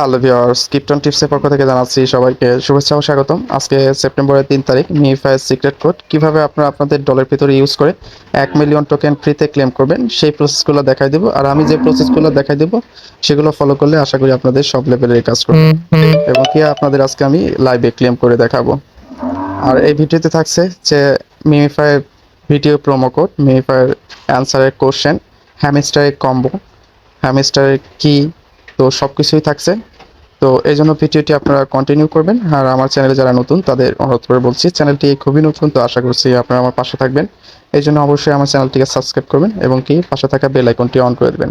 Hello viewers, krypton টিপসের পক্ষ থেকে জানাচ্ছি সবাইকে শুভেচ্ছা ও স্বাগতম। আজকে সেপ্টেম্বরের 3 তারিখ মিফায়ের সিক্রেট কোড কিভাবে আপনারা আপনাদের ডলার ভিতরে ইউজ করে 1 মিলিয়ন টোকেন ফ্রিতে ক্লেম করবেন সেই প্রসেসগুলো দেখাই দেবো। আর আমি যে প্রসেসগুলো দেখাই দেবো সেগুলো ফলো করলে আশা করি আপনাদের সব লেভেলের কাজ করবে এবং কি আপনাদের আজকে আমি লাইভে ক্লেম করে দেখাবো। আর এই ভিডিওতে থাকছে যে মিমিফায়ের ভিডিও প্রোমো কোড, মিমিফায়ের অ্যান্সারের কোশ্চেন, হ্যামস্টারের কম্বো, হ্যামস্টারের কি, তো সব কিছুই থাকছে। তো এই জন্য ভিডিওটি আপনারা কন্টিনিউ করবেন। আর আমার চ্যানেলে যারা নতুন তাদের অনুরোধ করে বলছি, চ্যানেলটি খুবই নতুন, তো আশা করছি আপনারা আমার পাশে থাকবেন। এই জন্য অবশ্যই আমার চ্যানেলটিকে সাবস্ক্রাইব করবেন এবং কি পাশে থাকা বেল আইকনটি অন করে দেবেন।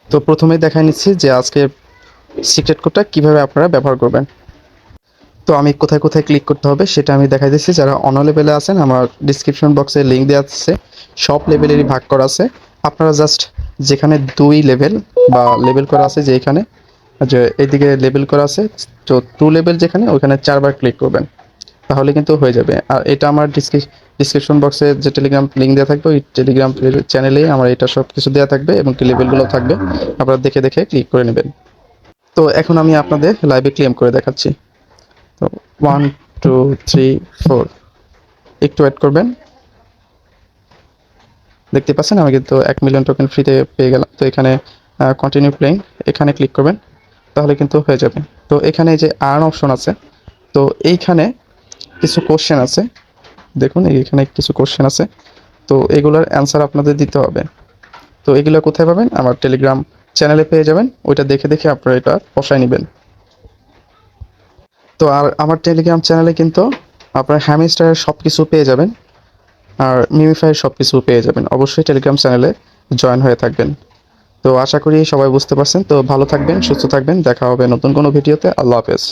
তো প্রথমেই দেখাই নিচ্ছি যে আজকে সিক্রেট কোডটা কিভাবে আপনারা ব্যবহার করবেন। তো আমি কোথায় কোথায় ক্লিক করতে হবে সেটা আমি দেখাই দিচ্ছি। যারা অন্য লেভেলে আছেন আমার ডিসক্রিপশন বক্সে লিঙ্ক দেওয়া আছে, সব লেভেলেরই ভাগ করা আছে। আপনারা জাস্ট যেখানে 2 লেভেল বা লেভেল করা আছে, যে এখানে যে এইদিকে লেভেল করা আছে, তো 2 লেভেল যেখানে ওইখানে 4বার ক্লিক করবেন, তাহলে কিন্তু হয়ে যাবে। আর এটা আমার ডিসক্রিপশন বক্সে যে টেলিগ্রাম লিঙ্ক দেওয়া থাকবে, ওই টেলিগ্রাম চ্যানেলে আমার এটা সব কিছু দেওয়া থাকবে এবং কি লেভেলগুলো থাকবে, আপনারা দেখে দেখে ক্লিক করে নেবেন। তো এখন আমি আপনাদের লাইভে ক্লেম করে দেখাচ্ছি। তো 1 2 3 4, একটু ওয়েট করবেন। দেখতে পাচ্ছেন আমি কিন্তু 1 মিলিয়ন টোকেন ফ্রিতে পেয়ে গেলাম। তো এখানে কন্টিনিউ প্লেইং, এখানে ক্লিক করবেন, তাহলে কিন্তু হয়ে যাবে। তো এখানে যে আর্ন অপশন আছে, তো এইখানে কিছু কোশ্চেন আছে, দেখুন এইখানে কিছু কোশ্চেন আছে, তো এগুলোর অ্যান্সার আপনাদের দিতে হবে। তো এগুলো কোথায় পাবেন? আমার টেলিগ্রাম চ্যানেলে পেয়ে যাবেন, ওইটা দেখে দেখে আপনারা এটা বসায় নেবেন। তো আর আমার টেলিগ্রাম চ্যানেলে কিন্তু আপনার হ্যামস্টারের সব কিছু পেয়ে যাবেন, আর মিমিফাইয়ের সব কিছু পেয়ে যাবেন। অবশ্যই টেলিগ্রাম চ্যানেলে জয়েন হয়ে থাকবেন। তো আশা করি সবাই বুঝতে পারছেন। তো ভালো থাকবেন, সুস্থ থাকবেন, দেখা হবে নতুন কোনো ভিডিওতে। আল্লাহ হাফেজ।